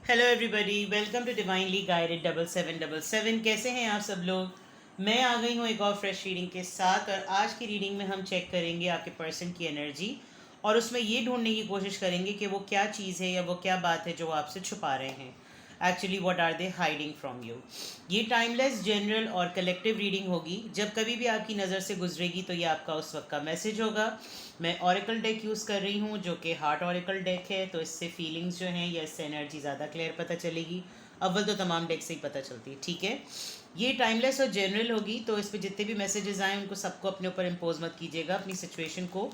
Hello everybody, welcome to divinely guided 7777। कैसे हैं आप सब लोग। मैं आ गई हूँ एक और फ्रेश रीडिंग के साथ, और आज की रीडिंग में हम चेक करेंगे आपके पर्सन की एनर्जी, और उसमें ये ढूंढने की कोशिश करेंगे कि वो क्या चीज़ है या वो क्या बात है जो वो आपसे छुपा रहे हैं। Actually what are they hiding from you. ये टाइमलेस, जनरल और कलेक्टिव रीडिंग होगी। जब कभी भी आपकी नज़र से गुजरेगी तो ये आपका उस वक्त का मैसेज होगा। मैं ऑरिकल डेक यूज़ कर रही हूँ जो कि हार्ट ऑरिकल डेक है, तो इससे फीलिंग्स जो हैं या इससे एनर्जी ज़्यादा क्लियर पता चलेगी। अव्वल तो तमाम डेक से ही पता चलती है, ठीक है। ये टाइमलेस और जनरल होगी, तो इस पर जितने भी मैसेजेस आए उनको सबको अपने ऊपर इम्पोज मत कीजिएगा। अपनी सिचुएशन को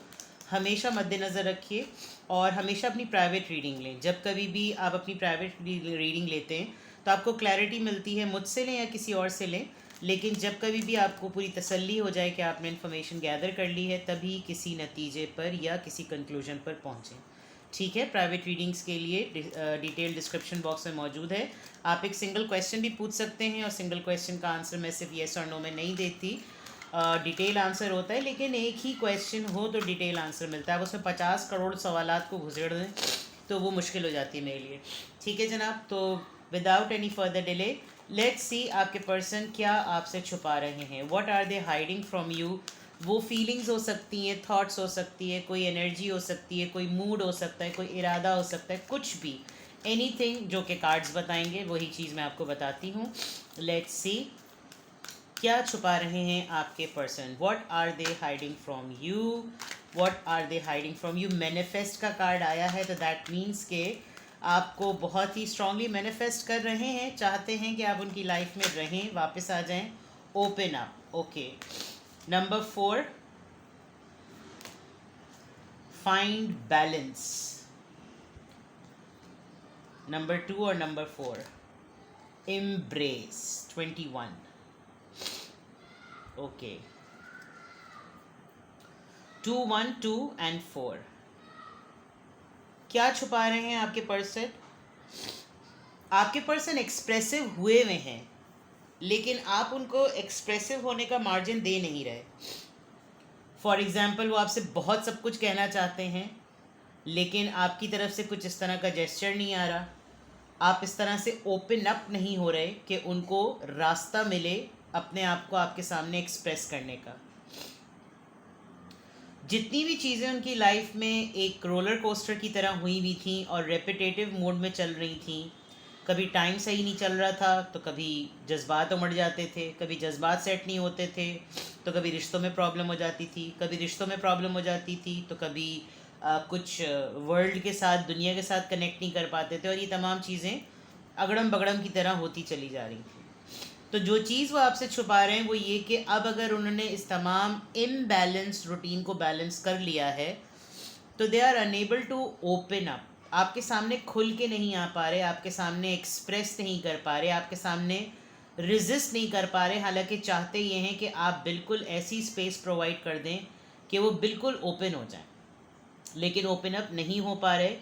हमेशा मद्देनज़र रखिए, और हमेशा अपनी प्राइवेट रीडिंग लें। जब कभी भी आप अपनी प्राइवेट रीडिंग लेते हैं तो आपको क्लैरिटी मिलती है, मुझसे लें या किसी और से लें, लेकिन जब कभी भी आपको पूरी तसल्ली हो जाए कि आपने इन्फॉर्मेशन गैदर कर ली है, तभी किसी नतीजे पर या किसी कंक्लूजन पर पहुँचें, ठीक है। प्राइवेट रीडिंग्स के लिए डिटेल डिस्क्रिप्शन बॉक्स में मौजूद है। आप एक सिंगल क्वेश्चन भी पूछ सकते हैं, और सिंगल क्वेश्चन का आंसर मैं सिर्फ येस और नो में नहीं देती। डिटेल आंसर होता है, लेकिन एक ही क्वेश्चन हो तो डिटेल आंसर मिलता है। अब उसमें 50 करोड़ सवालात को घुसेड़ दें तो वो मुश्किल हो जाती है मेरे लिए, ठीक है जनाब। तो without any further delay, let's see आपके पर्सन क्या आपसे छुपा रहे हैं। What are they hiding from you. वो फीलिंग्स हो सकती हैं, थॉट्स हो सकती है, कोई एनर्जी हो सकती है, कोई मूड हो सकता है, कोई इरादा हो सकता है, कुछ भी, एनीथिंग जो कि कार्ड्स बताएंगे वही चीज़ मैं आपको बताती हूँ। लेट्स सी क्या छुपा रहे हैं आपके person. What are they hiding from you. What are they hiding from you. Manifest का कार्ड आया है, तो दैट मीन्स के आपको बहुत ही स्ट्रांगली मैनिफेस्ट कर रहे हैं, चाहते हैं कि आप उनकी लाइफ में रहें, वापस आ जाएं, open up. Okay, number 4, find balance. Number 2 और नंबर 4, एम्ब्रेस 21। Okay, 2 1 2 and 4। क्या छुपा रहे हैं आपके पर्सन। आपके पर्सन एक्सप्रेसिव हुए हुए हैं, लेकिन आप उनको एक्सप्रेसिव होने का मार्जिन दे नहीं रहे। फॉर एग्ज़ाम्पल, वो आपसे बहुत सब कुछ कहना चाहते हैं, लेकिन आपकी तरफ से कुछ इस तरह का जेस्चर नहीं आ रहा। आप इस तरह से ओपन अप नहीं हो रहे कि उनको रास्ता मिले अपने आप को आपके सामने एक्सप्रेस करने का। जितनी भी चीज़ें उनकी लाइफ में एक रोलर कोस्टर की तरह हुई हुई थी और रेपिटेटिव मोड में चल रही थी। कभी टाइम सही नहीं चल रहा था, तो कभी जज्बात उमड़ जाते थे, कभी जज्बात सेट नहीं होते थे, तो कभी रिश्तों में प्रॉब्लम हो जाती थी, कभी रिश्तों में प्रॉब्लम हो जाती थी, तो कभी कुछ वर्ल्ड के साथ, दुनिया के साथ कनेक्ट नहीं कर पाते थे, और ये तमाम चीज़ें अगड़म बगड़म की तरह होती चली जा रही थी। तो जो चीज़ वो आपसे छुपा रहे हैं वो ये कि अब अगर उन्होंने इस तमाम इम्बैलेंस रूटीन को बैलेंस कर लिया है, तो they are unable to open up. आपके सामने खुल के नहीं आ पा रहे, आपके सामने एक्सप्रेस नहीं कर पा रहे, आपके सामने रिजिस्ट नहीं कर पा रहे, हालांकि चाहते ये हैं कि आप बिल्कुल ऐसी स्पेस प्रोवाइड कर दें कि वो बिल्कुल ओपन हो जाए, लेकिन ओपन अप नहीं हो पा रहे।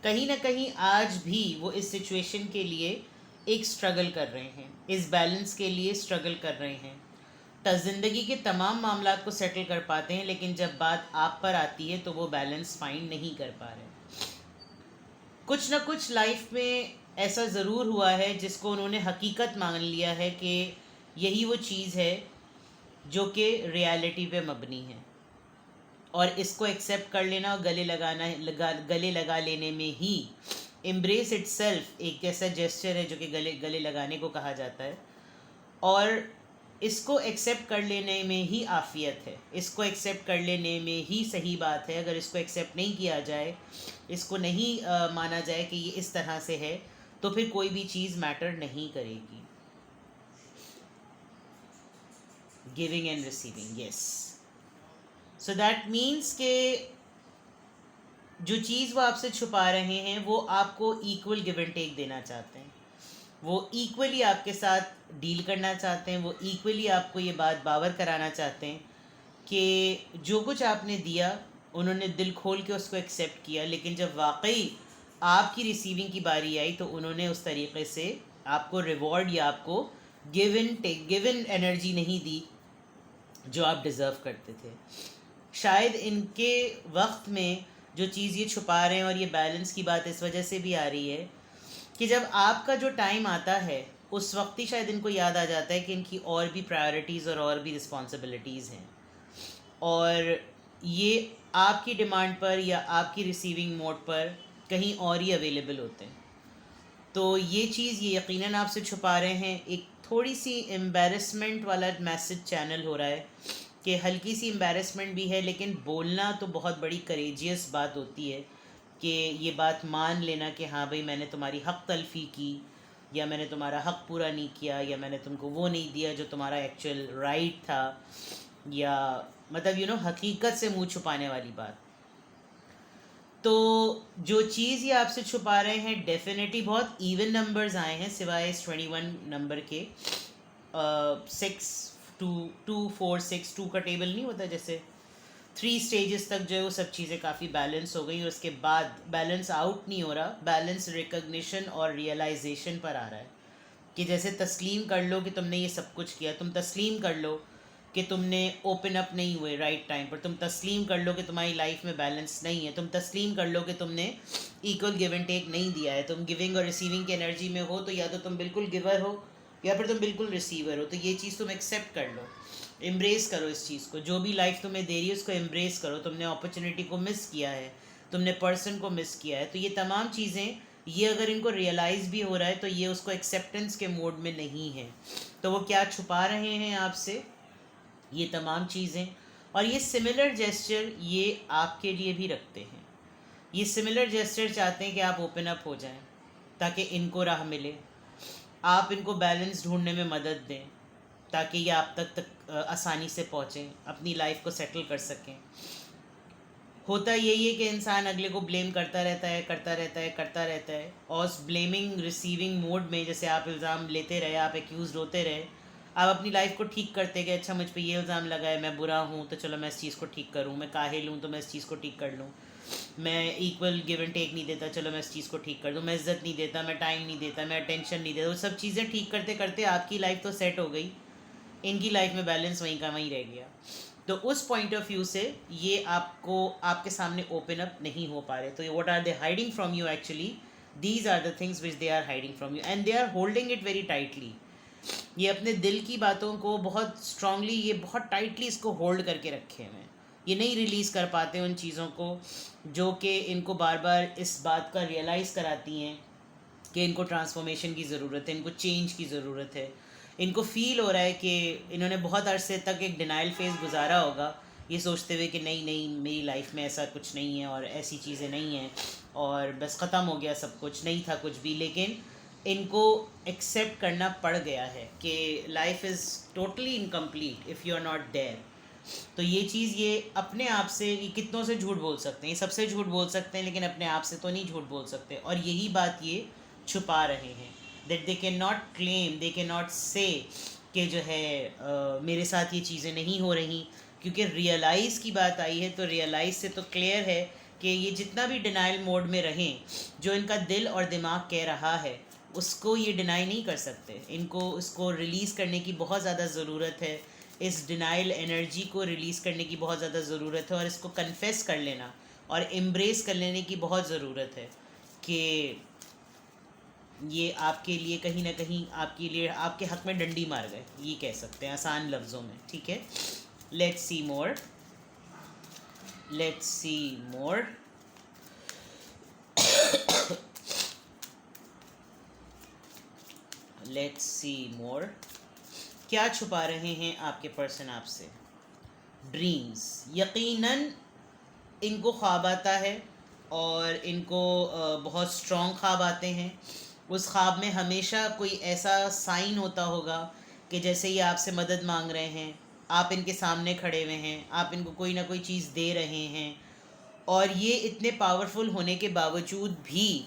कहीं ना कहीं आज भी वो इस सिचुएशन के लिए एक स्ट्रगल कर रहे हैं, इस बैलेंस के लिए स्ट्रगल कर रहे हैं। ज़िंदगी के तमाम मामला को सेटल कर पाते हैं, लेकिन जब बात आप पर आती है तो वो बैलेंस फाइंड नहीं कर पा रहे। कुछ ना कुछ लाइफ में ऐसा ज़रूर हुआ है जिसको उन्होंने हकीकत मान लिया है कि यही वो चीज़ है जो कि रियलिटी पे मबनी है, और इसको एक्सेप्ट कर लेना और गले लगा लेने में ही एम्ब्रेस इटसेल्फ एक ऐसा जेस्चर है जो कि गले गले लगाने को कहा जाता है। और इसको एक्सेप्ट कर लेने में ही आफ़ियत है, इसको एक्सेप्ट कर लेने में ही सही बात है। अगर इसको एक्सेप्ट नहीं किया जाए, इसको नहीं माना जाए कि ये इस तरह से है, तो फिर कोई भी चीज़ मैटर नहीं करेगी। Giving and receiving, yes. So that means के जो चीज़ वो आपसे छुपा रहे हैं वो आपको इक्वल गिव एंड टेक देना चाहते हैं। वो इक्वली आपके साथ डील करना चाहते हैं, वो इक्वली आपको ये बात बावर कराना चाहते हैं कि जो कुछ आपने दिया उन्होंने दिल खोल के उसको एक्सेप्ट किया, लेकिन जब वाकई आपकी रिसीविंग की बारी आई तो उन्होंने उस तरीके से आपको रिवॉर्ड या आपको गिव इन एनर्जी नहीं दी जो आप डिज़र्व करते थे। शायद इनके वक्त में जो चीज़ ये छुपा रहे हैं, और ये बैलेंस की बात इस वजह से भी आ रही है कि जब आपका जो टाइम आता है उस वक्त ही शायद इनको याद आ जाता है कि इनकी और भी प्रायोरिटीज़ और भी रिस्पॉन्सिबिलिटीज़ हैं, और ये आपकी डिमांड पर या आपकी रिसीविंग मोड पर कहीं और ही अवेलेबल होते हैं। तो ये चीज़ ये यकीनन आपसे छुपा रहे हैं। एक थोड़ी सी एम्बेरसमेंट वाला मैसेज चैनल हो रहा है कि हल्की सी एम्बेरसमेंट भी है, लेकिन बोलना तो बहुत बड़ी करेजियस बात होती है कि ये बात मान लेना कि हाँ भाई मैंने तुम्हारी हक़ तलफ़ी की, या मैंने तुम्हारा हक़ पूरा नहीं किया, या मैंने तुमको वो नहीं दिया जो तुम्हारा एक्चुअल राइट था, या मतलब हकीकत से मुंह छुपाने वाली बात। तो जो चीज़ ये आपसे छुपा रहे हैं डेफिनेटली बहुत इवन नंबर्स आए हैं, सिवाय इस 21 नंबर के। 6 2 2 4 6 2 का टेबल नहीं होता, जैसे 3 स्टेजेस तक जो है वो सब चीज़ें काफ़ी बैलेंस हो गई, और उसके बाद बैलेंस आउट नहीं हो रहा, बैलेंस रिकग्निशन और रियलाइजेशन पर आ रहा है। कि जैसे तस्लीम कर लो कि तुमने ये सब कुछ किया, तुम तस्लीम कर लो कि तुमने ओपन अप नहीं हुए राइट टाइम पर, तुम तस्लीम कर लो कि तुम्हारी लाइफ में बैलेंस नहीं है, तुम तस्लीम कर लो कि तुमने इक्वल गिव एंड टेक नहीं दिया है, तुम गिविंग और रिसीविंग की एनर्जी में हो, तो या तो तुम बिल्कुल गिवर हो या फिर तुम बिल्कुल रिसीवर हो। तो ये चीज़ तुम एक्सेप्ट कर लो, एम्ब्रेस करो इस चीज़ को, जो भी लाइफ तुम्हें दे रही है उसको एम्ब्रेस करो। तुमने अपॉर्चुनिटी को मिस किया है, तुमने पर्सन को मिस किया है, तो ये तमाम चीज़ें, ये अगर इनको रियलाइज़ भी हो रहा है तो ये उसको एक्सेप्टेंस के मोड में नहीं है। तो वो क्या छुपा रहे हैं आपसे, ये तमाम चीज़ें। और ये सिमिलर जेस्चर ये आपके लिए भी रखते हैं। ये सिमिलर जेस्चर चाहते हैं कि आप ओपन अप हो जाएं ताकि इनको राह मिले, आप इनको बैलेंस ढूंढने में मदद दें ताकि ये आप तक आसानी से पहुँचें, अपनी लाइफ को सेटल कर सकें। होता यही है कि इंसान अगले को ब्लेम करता रहता है, करता रहता है, करता रहता है, और उस ब्लेमिंग रिसीविंग मोड में जैसे आप इल्ज़ाम लेते रहे, आप एक्यूज़ होते रहे, आप अपनी लाइफ को ठीक करते गए। अच्छा, मुझ पे ये इल्ज़ाम लगा है, मैं बुरा हूँ तो चलो मैं इस चीज़ को ठीक करूँ, मैं काहिल हूँ तो मैं इस चीज़ को ठीक कर लूँ, मैं इक्वल गिव एंड टेक नहीं देता, चलो मैं इस चीज़ को ठीक कर दूँ, मैं इज़्ज़त नहीं देता, मैं टाइम नहीं देता, मैं अटेंशन नहीं देता। वो सब चीज़ें ठीक करते करते आपकी लाइफ तो सेट हो गई, इनकी लाइफ में बैलेंस वहीं का वहीं रह गया। तो उस पॉइंट ऑफ व्यू से ये आपको आपके सामने ओपन अप नहीं हो पा रहे। तो what are they hiding from you, actually these are the things which they are hiding from you, and they are holding it very tightly. ये अपने दिल की बातों को बहुत स्ट्रांगली, ये बहुत टाइटली इसको होल्ड करके रखे हुए हैं। ये नहीं रिलीज़ कर पाते उन चीज़ों को जो कि इनको बार बार इस बात का रियलाइज़ कराती हैं कि इनको ट्रांसफॉर्मेशन की ज़रूरत है, इनको चेंज की ज़रूरत है। इनको फ़ील हो रहा है कि इन्होंने बहुत अरसे तक एक डिनाइल फेज़ गुजारा होगा, ये सोचते हुए कि नहीं नहीं मेरी लाइफ में ऐसा कुछ नहीं है और ऐसी चीज़ें नहीं हैं और बस ख़त्म हो गया सब कुछ, नहीं था कुछ भी। लेकिन इनको एक्सेप्ट करना पड़ गया है कि life is totally incomplete if you are not there. तो ये चीज़ ये अपने आप से, ये कितनों से झूठ बोल सकते हैं, ये सबसे झूठ बोल सकते हैं, लेकिन अपने आप से तो नहीं झूठ बोल सकते। और यही बात ये छुपा रहे हैं, that they can not claim, they can not से कि जो है मेरे साथ ये चीज़ें नहीं हो रही। क्योंकि रियलाइज़ की बात आई है तो रियलाइज़ से तो क्लियर है कि ये जितना भी डिनाइल मोड में रहें, जो इनका दिल और दिमाग कह रहा है उसको ये डिनाई नहीं कर सकते। इनको उसको रिलीज़ करने की बहुत ज़्यादा ज़रूरत है, इस डिनाइल एनर्जी को रिलीज़ करने की बहुत ज़्यादा ज़रूरत है, और इसको कन्फेस कर लेना और एम्ब्रेस कर लेने की बहुत ज़रूरत है कि ये आपके लिए कहीं ना कहीं आपके लिए आपके हक़ में डंडी मार गए, ये कह सकते हैं आसान लफ्ज़ों में। ठीक है, let's see more, let's see more. Let's see more. क्या छुपा रहे हैं आपके पर्सन आपसे? ड्रीम्स। यकीनन इनको ख्वाब आता है और इनको बहुत स्ट्रॉन्ग ख्वाब आते हैं। उस ख्वाब में हमेशा कोई ऐसा साइन होता होगा कि जैसे ये आपसे मदद मांग रहे हैं, आप इनके सामने खड़े हुए हैं, आप इनको कोई ना कोई चीज़ दे रहे हैं, और ये इतने पावरफुल होने के बावजूद भी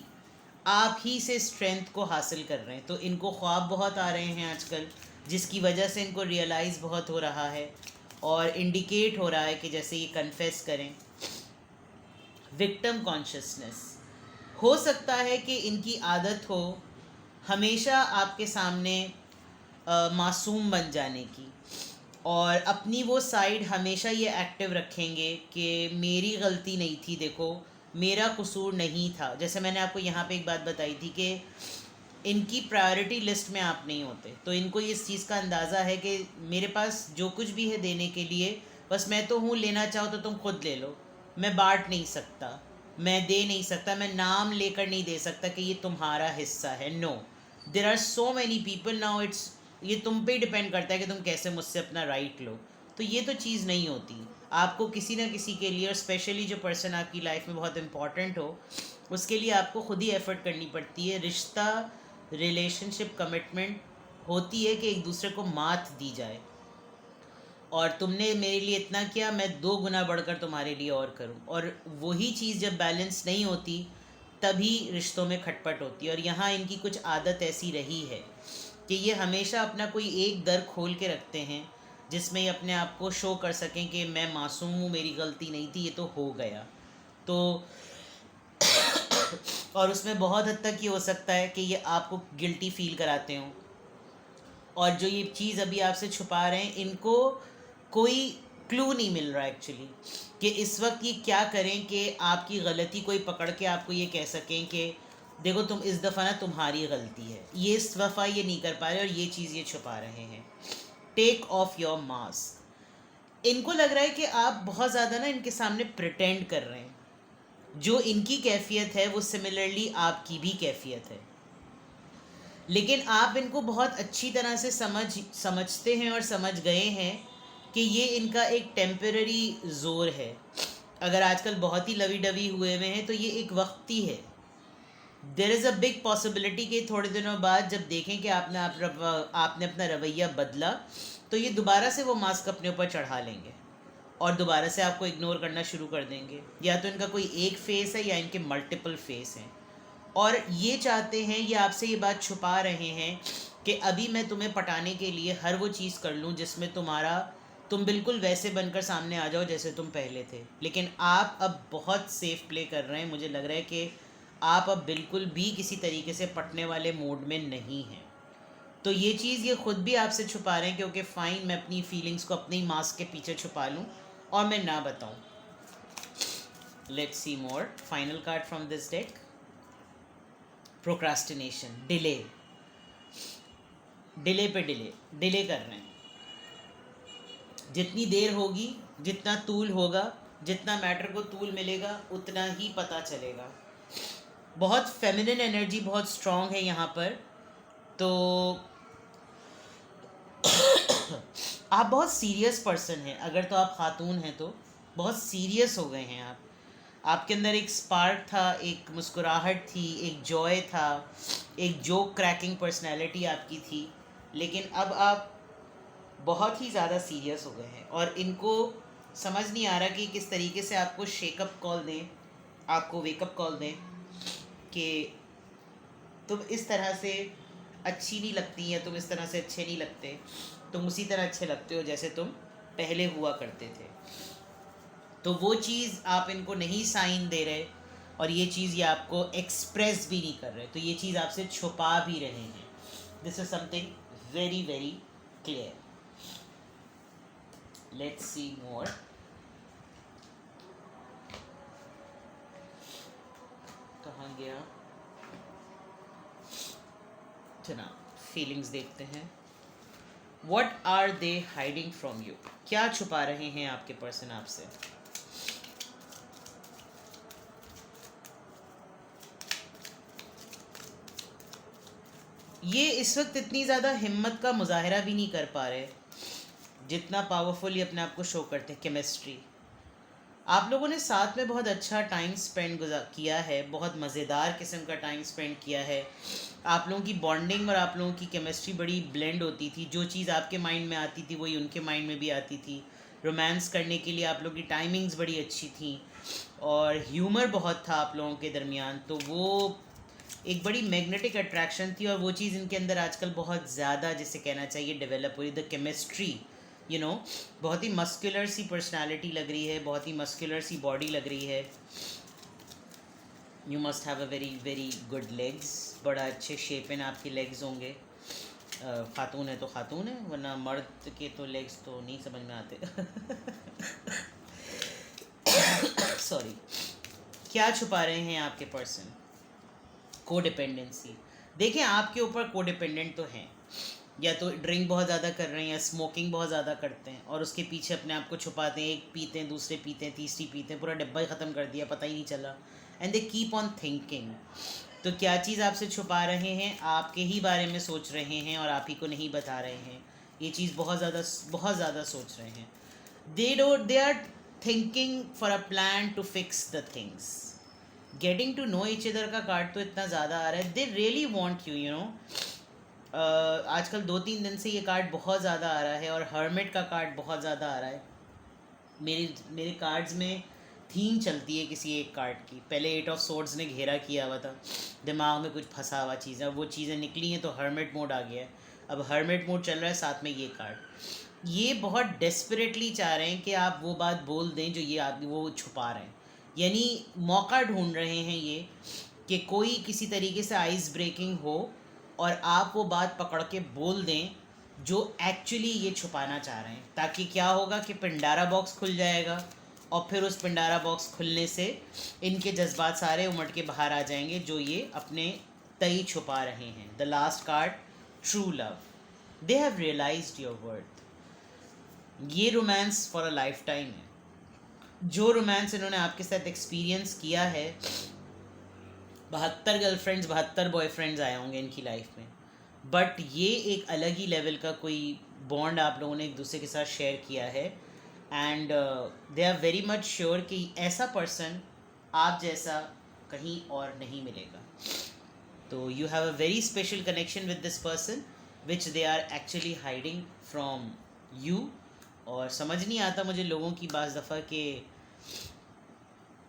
आप ही से स्ट्रेंथ को हासिल कर रहे हैं। तो इनको ख्वाब बहुत आ रहे हैं आजकल, जिसकी वजह से इनको रियलाइज़ बहुत हो रहा है और इंडिकेट हो रहा है कि जैसे ये कन्फेस करें। Victim consciousness. हो सकता है कि इनकी आदत हो हमेशा आपके सामने मासूम बन जाने की, और अपनी वो साइड हमेशा ये एक्टिव रखेंगे कि मेरी गलती नहीं थी, देखो मेरा कसूर नहीं था। जैसे मैंने आपको यहाँ पे एक बात बताई थी कि इनकी प्रायोरिटी लिस्ट में आप नहीं होते, तो इनको इस चीज़ का अंदाज़ा है कि मेरे पास जो कुछ भी है देने के लिए, बस मैं तो हूँ, लेना चाहो तो तुम खुद ले लो, मैं बांट नहीं सकता, मैं दे नहीं सकता, मैं नाम लेकर नहीं दे सकता कि ये तुम्हारा हिस्सा है। No, there are so many people now, it's ये तुम पे ही डिपेंड करता है कि तुम कैसे मुझसे अपना राइट लो। तो ये तो चीज़ नहीं होती। आपको किसी ना किसी के लिए, और स्पेशली जो पर्सन आपकी लाइफ में बहुत इंपॉर्टेंट हो, उसके लिए आपको खुद ही एफर्ट करनी पड़ती है। रिश्ता, रिलेशनशिप, कमिटमेंट होती है कि एक दूसरे को मात दी जाए, और तुमने मेरे लिए इतना किया, मैं 2 गुना बढ़कर तुम्हारे लिए और करूं। और वही चीज़ जब बैलेंस नहीं होती, तभी रिश्तों में खटपट होती है। और यहाँ इनकी कुछ आदत ऐसी रही है कि ये हमेशा अपना कोई एक दर खोल के रखते हैं, जिसमें ये अपने आप को शो कर सकें कि मैं मासूम हूँ, मेरी गलती नहीं थी, ये तो हो गया। तो और उसमें बहुत हद तक ये हो सकता है कि ये आपको गिल्टी फील कराते हों, और जो ये चीज़ अभी आपसे छुपा रहे हैं, इनको कोई क्लू नहीं मिल रहा एक्चुअली कि इस वक्त ये क्या करें कि आपकी गलती कोई पकड़ के आपको ये कह सकें कि देखो तुम इस दफ़ा ना तुम्हारी गलती है। ये इस दफ़ा ये नहीं कर पा रहे, और ये चीज़ ये छुपा रहे हैं। Take off your mask. इनको लग रहा है कि आप बहुत ज़्यादा ना इनके सामने प्रिटेंड कर रहे हैं। जो इनकी कैफियत है वो सिमिलरली आपकी भी कैफियत है, लेकिन आप इनको बहुत अच्छी तरह से समझते हैं और समझ गए हैं कि ये इनका एक टेम्पररी जोर है। अगर आजकल बहुत ही लवी डवी हुए हैं तो ये एक वक्ती है। There is a big possibility कि थोड़े दिनों बाद जब देखें कि आपने अपना रवैया बदला, तो ये दोबारा से वो मास्क अपने ऊपर चढ़ा लेंगे और दोबारा से आपको इग्नोर करना शुरू कर देंगे। या तो इनका कोई एक फेस है या इनके मल्टीपल फेस हैं, और ये चाहते हैं, ये आपसे ये बात छुपा रहे हैं कि अभी मैं तुम्हें पटाने के लिए हर वो चीज़ कर लूँ जिसमें तुम बिल्कुल वैसे बनकर सामने आ जाओ जैसे तुम पहले थे। लेकिन आप अब बहुत सेफ प्ले कर रहे हैं। मुझे लग रहा है कि आप अब बिल्कुल भी किसी तरीके से पटने वाले मूड में नहीं हैं। तो ये चीज़ ये खुद भी आपसे छुपा रहे हैं, क्योंकि फ़ाइन, मैं अपनी फीलिंग्स को अपनी मास्क के पीछे छुपा लूँ और मैं ना बताऊँ। Let's see more. Final card from this deck. Procrastination, delay, delay पे डिले, डिले कर रहे हैं। जितनी देर होगी, जितना तूल होगा, जितना मैटर को तूल मिलेगा, उतना ही पता चलेगा। बहुत फेमिनिन एनर्जी बहुत स्ट्रॉन्ग है यहाँ पर। तो आप बहुत सीरियस पर्सन हैं। अगर तो आप खातून हैं तो बहुत सीरियस हो गए हैं आप। आपके अंदर एक स्पार्क था, एक मुस्कुराहट थी, एक जॉय था, एक जोक क्रैकिंग पर्सनैलिटी आपकी थी। लेकिन अब आप बहुत ही ज़्यादा सीरियस हो गए हैं, और इनको समझ नहीं आ रहा कि किस तरीके से आपको शेकअप कॉल दें, आपको वेकअप कॉल दें कि तुम इस तरह से अच्छी नहीं लगती, या तुम इस तरह से अच्छे नहीं लगते, तुम उसी तरह अच्छे लगते हो जैसे तुम पहले हुआ करते थे। तो वो चीज़ आप इनको नहीं साइन दे रहे, और ये चीज़ ये आपको एक्सप्रेस भी नहीं कर रहे, तो ये चीज़ आपसे छुपा भी रहे हैं। This is something very very clear. Let's see more. कहाँ गया? चना फीलिंग्स देखते हैं। What are they hiding from you? क्या छुपा रहे हैं आपके पर्सन आपसे? ये इस वक्त इतनी ज़्यादा हिम्मत का मुजाहरा भी नहीं कर पा रहे जितना पावरफुल अपने आप को शो करते हैं। केमिस्ट्री, आप लोगों ने साथ में बहुत अच्छा टाइम स्पेंड किया है, बहुत मज़ेदार किस्म का टाइम स्पेंड किया है। आप लोगों की बॉन्डिंग और आप लोगों की केमिस्ट्री बड़ी ब्लेंड होती थी। जो चीज़ आपके माइंड में आती थी वही उनके माइंड में भी आती थी। रोमांस करने के लिए आप लोगों की टाइमिंग्स बड़ी अच्छी थी, और ह्यूमर बहुत था आप लोगों के दरमियान। तो वो एक बड़ी मैग्नेटिक अट्रैक्शन थी, और वो चीज़ इनके अंदर आजकल बहुत ज़्यादा, जिसे कहना चाहिए, डेवलप हुई। द केमिस्ट्री, यू नो, बहुत ही मस्कुलर सी पर्सनालिटी लग रही है, बहुत ही मस्कुलर सी बॉडी लग रही है। You must have a very very good legs, बड़ा अच्छे शेप इन आपकी लेग्स होंगे। खातून है तो खातून है, वरना मर्द के तो लेग्स तो नहीं समझ में आते। सॉरी। क्या छुपा रहे हैं आपके पर्सन? कोडिपेंडेंसी, देखें आपके ऊपर कोडिपेंडेंट तो हैं, या तो ड्रिंक बहुत ज़्यादा कर रहे हैं या स्मोकिंग बहुत ज़्यादा करते हैं और उसके पीछे अपने आप को छुपाते हैं, एक पीते हैं, दूसरे पीते हैं, तीसरी पीते हैं, पूरा डब्बा ही ख़त्म कर दिया, पता ही नहीं चला, and they keep on thinking. तो क्या चीज़ आपसे छुपा रहे हैं? आपके ही बारे में सोच रहे हैं और आप ही को नहीं बता रहे हैं। ये चीज़ बहुत ज़्यादा सोच रहे हैं। They are thinking for a plan to fix the things. Getting to know each other का कार्ड तो इतना ज़्यादा आ रहा है, they really want you, you know. आजकल 2-3 दिन से ये कार्ड बहुत ज़्यादा आ रहा है और हर्मिट का कार्ड बहुत ज़्यादा आ रहा है। मेरे कार्ड्स में थीम चलती है किसी एक कार्ड की। पहले 8 ऑफ सोर्ड्स ने घेरा किया हुआ था, दिमाग में कुछ फंसा हुआ चीज़ है, अब वो चीज़ें निकली हैं तो हर्मिट मोड आ गया है। अब हर्मिट मोड चल रहा है, साथ में ये कार्ड। ये बहुत डेस्परेटली चाह रहे हैं कि आप वो बात बोल दें जो ये आदमी वो छुपा रहे हैं, यानी मौका ढूंढ रहे हैं ये कि कोई किसी तरीके से आइस ब्रेकिंग हो और आप वो बात पकड़ के बोल दें जो एक्चुअली ये छुपाना चाह रहे हैं। ताकि क्या होगा कि पिंडारा बॉक्स खुल जाएगा और फिर उस पिंडारा बॉक्स खुलने से इनके जज्बात सारे उमड़ के बाहर आ जाएंगे जो ये अपने तय छुपा रहे हैं। The last card, true love. They have realized your worth. ये romance for a life time है। जो रोमांस इन्होंने आपके साथ एक्सपीरियंस किया है, 72 गर्लफ्रेंड्स 72 बॉयफ्रेंड्स आए होंगे इनकी लाइफ में, बट ये एक अलग ही लेवल का कोई बॉन्ड आप लोगों ने एक दूसरे के साथ शेयर किया है। And they are very much sure कि ऐसा पर्सन आप जैसा कहीं और नहीं मिलेगा। तो you have a very special connection with this person which they are actually hiding from you. और समझ नहीं आता मुझे लोगों की बाज़ दफ़ा के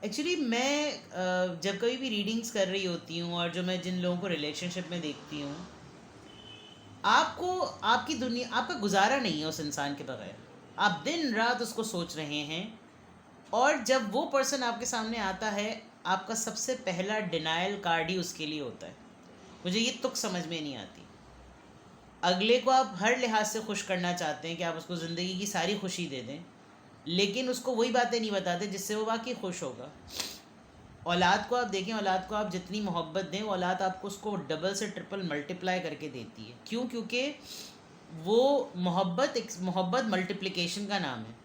एक्चुअली मैं जब कभी भी रीडिंग्स कर रही होती हूँ और जो मैं जिन लोगों को रिलेशनशिप में देखती हूँ, आपको आपकी दुनिया, आपका गुजारा नहीं है उस इंसान के बगैर। आप दिन रात उसको सोच रहे हैं और जब वो पर्सन आपके सामने आता है, आपका सबसे पहला डिनायल कार्ड ही उसके लिए होता है। मुझे ये तुक समझ में नहीं आती। अगले को आप हर लिहाज से खुश करना चाहते हैं कि आप उसको ज़िंदगी की सारी खुशी दे दें, लेकिन उसको वही बातें नहीं बताते जिससे वो वाकई खुश होगा। औलाद को आप देखें, औलाद को आप जितनी मोहब्बत दें, औलाद आपको उसको डबल से ट्रिपल मल्टीप्लाई करके देती है। क्यों? क्योंकि वो मोहब्बत मल्टीप्लिकेशन का नाम है।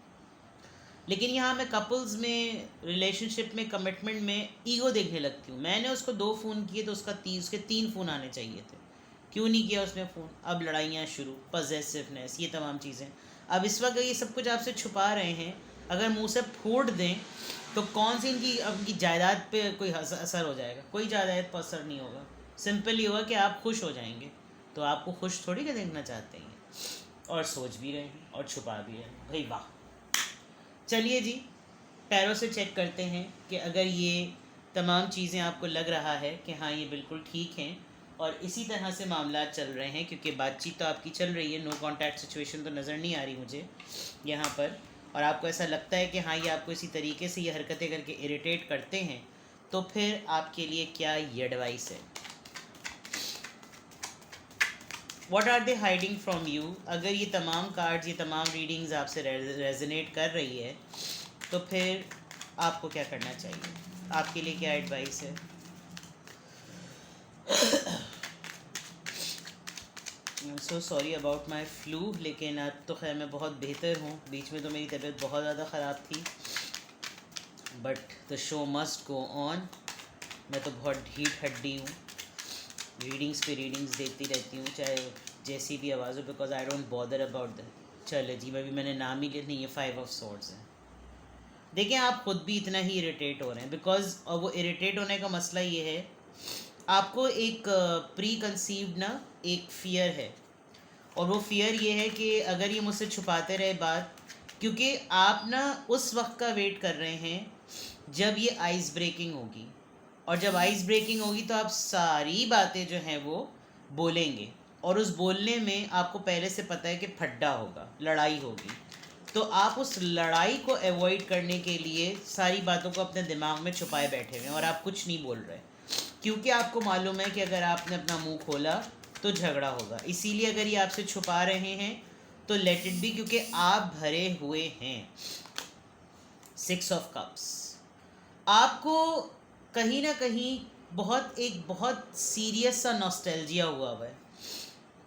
लेकिन यहाँ मैं कपल्स में, रिलेशनशिप में, कमिटमेंट में ईगो देखने लगती हूँ। मैंने उसको 2 फ़ोन किए तो उसके 3 फ़ोन आने चाहिए थे, क्यों नहीं किया उसने फ़ोन? अब लड़ाइयाँ शुरू, पजेसिवनेस, ये तमाम चीज़ें। अब इस वक्त ये सब कुछ आपसे छुपा रहे हैं, अगर मुंह से फूट दें तो कौन सी इनकी जायदाद पे कोई असर हो जाएगा? कोई जायदाद पर असर नहीं होगा। सिंपल ये होगा कि आप खुश हो जाएंगे। तो आपको खुश थोड़ी ना देखना चाहते हैं, और सोच भी रहे हैं और छुपा भी रहे हैं। भाई वाह। चलिए जी, पैरों से चेक करते हैं कि अगर ये तमाम चीज़ें आपको लग रहा है कि हाँ ये बिल्कुल ठीक हैं और इसी तरह से मामला चल रहे हैं, क्योंकि बातचीत तो आपकी चल रही है, नो कांटेक्ट सिचुएशन तो नज़र नहीं आ रही मुझे यहाँ पर, और आपको ऐसा लगता है कि हाँ ये आपको इसी तरीके से ये हरकतें करके इरिटेट करते हैं, तो फिर आपके लिए क्या ये एडवाइस है? What are they hiding from you? अगर ये तमाम कार्ड्स, ये तमाम रीडिंग्स आपसे रेजोनेट कर रही है, तो फिर आपको क्या करना चाहिए? आपके लिए क्या एडवाइस है? I am so sorry about my flu, लेकिन अब तो खैर मैं बहुत बेहतर हूँ। बीच में तो मेरी तबीयत बहुत ज़्यादा ख़राब थी, but the show must go on. मैं तो बहुत ढीठ हड्डी हूँ, रीडिंग्स पे रीडिंग्स देती रहती हूँ, चाहे जैसी भी आवाज़ हो, because I don't bother about that. चले जी, मैंने नाम ही लिया नहीं, ये 5 ऑफ सोर्ड्स है। देखें, आप ख़ुद भी इतना ही इरिटेट हो रहे हैं, बिकॉज और वो इरिटेट होने का मसला ये है, आपको एक प्री कंसीव्ड ना एक फ़ियर है, और वो फ़ियर ये है कि अगर ये मुझसे छुपाते रहे बात, क्योंकि आप ना उस वक्त का वेट कर रहे हैं जब ये आइस ब्रेकिंग होगी, और जब आइस ब्रेकिंग होगी तो आप सारी बातें जो हैं वो बोलेंगे, और उस बोलने में आपको पहले से पता है कि फड्डा होगा, लड़ाई होगी। तो आप उस लड़ाई को अवॉइड करने के लिए सारी बातों को अपने दिमाग में छुपाए बैठे हुए हैं और आप कुछ नहीं बोल रहे, क्योंकि आपको मालूम है कि अगर आपने अपना मुंह खोला तो झगड़ा होगा। इसीलिए अगर ये आपसे छुपा रहे हैं तो लेट इट बी, क्योंकि आप भरे हुए हैं। 6 ऑफ कप्स, आपको कहीं ना कहीं बहुत सीरियस सा नॉस्टैल्जिया हुआ है।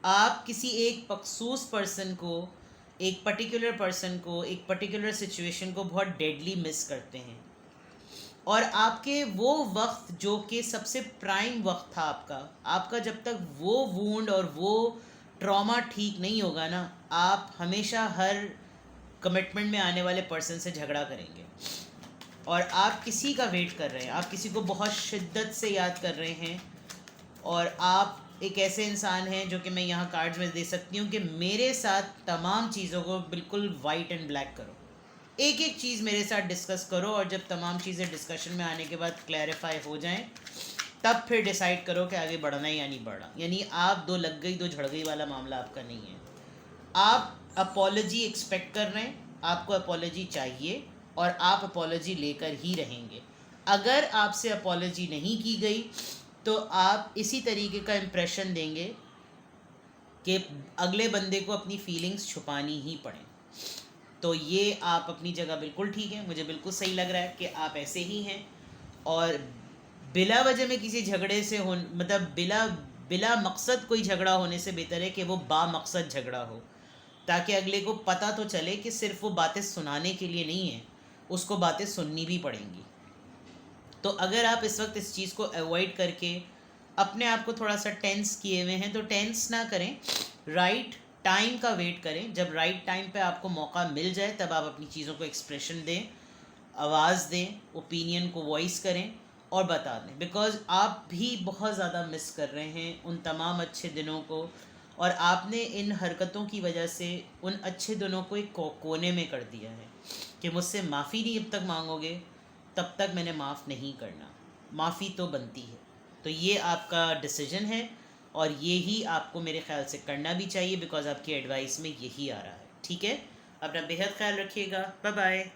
आप किसी एक मखसूस पर्सन को, एक पर्टिकुलर पर्सन को, एक पर्टिकुलर सिचुएशन को बहुत डेडली मिस करते हैं, और आपके वो वक्त जो कि सबसे प्राइम वक्त था आपका, जब तक वो वूंड और वो ट्रॉमा ठीक नहीं होगा ना, आप हमेशा हर कमिटमेंट में आने वाले पर्सन से झगड़ा करेंगे। और आप किसी का वेट कर रहे हैं, आप किसी को बहुत शिद्दत से याद कर रहे हैं, और आप एक ऐसे इंसान हैं जो कि मैं यहाँ कार्ड्स में दे सकती हूँ कि मेरे साथ तमाम चीज़ों को बिल्कुल वाइट एंड ब्लैक करो, एक एक चीज़ मेरे साथ डिस्कस करो, और जब तमाम चीज़ें डिस्कशन में आने के बाद क्लैरिफाई हो जाएं, तब फिर डिसाइड करो कि आगे बढ़ना या नहीं बढ़ना। यानी आप दो लग गई दो झड़ गई वाला मामला आपका नहीं है। आप अपॉलॉजी एक्सपेक्ट कर रहे हैं, आपको अपॉलॉजी चाहिए, और आप अपॉलॉजी लेकर ही रहेंगे। अगर आपसे अपॉलॉजी नहीं की गई तो आप इसी तरीके का इम्प्रेशन देंगे कि अगले बंदे को अपनी फीलिंग्स छुपानी ही पड़े। तो ये आप अपनी जगह बिल्कुल ठीक है, मुझे बिल्कुल सही लग रहा है कि आप ऐसे ही हैं। और बिला वजह में किसी झगड़े से हो, मतलब बिला मकसद कोई झगड़ा होने से बेहतर है कि वो बामकसद झगड़ा हो, ताकि अगले को पता तो चले कि सिर्फ वो बातें सुनाने के लिए नहीं है, उसको बातें सुननी भी पड़ेंगी। तो अगर आप इस वक्त इस चीज़ को अवॉइड करके अपने आप को थोड़ा सा टेंस किए हुए हैं, तो टेंस ना करें, राइट टाइम का वेट करें। जब राइट टाइम पे आपको मौका मिल जाए तब आप अपनी चीज़ों को एक्सप्रेशन दें, आवाज़ दें, ओपिनियन को वॉइस करें और बता दें। बिकॉज़ आप भी बहुत ज़्यादा मिस कर रहे हैं उन तमाम अच्छे दिनों को, और आपने इन हरकतों की वजह से उन अच्छे दिनों को एक कोने में कर दिया है कि मुझसे माफ़ी नहीं जब तक मांगोगे तब तक मैंने माफ़ नहीं करना। माफ़ी तो बनती है। तो ये आपका डिसीजन है, और ये ही आपको मेरे ख्याल से करना भी चाहिए, बिकॉज़ आपकी एडवाइस में यही आ रहा है। ठीक है, अपना बेहद ख्याल रखिएगा। Bye bye.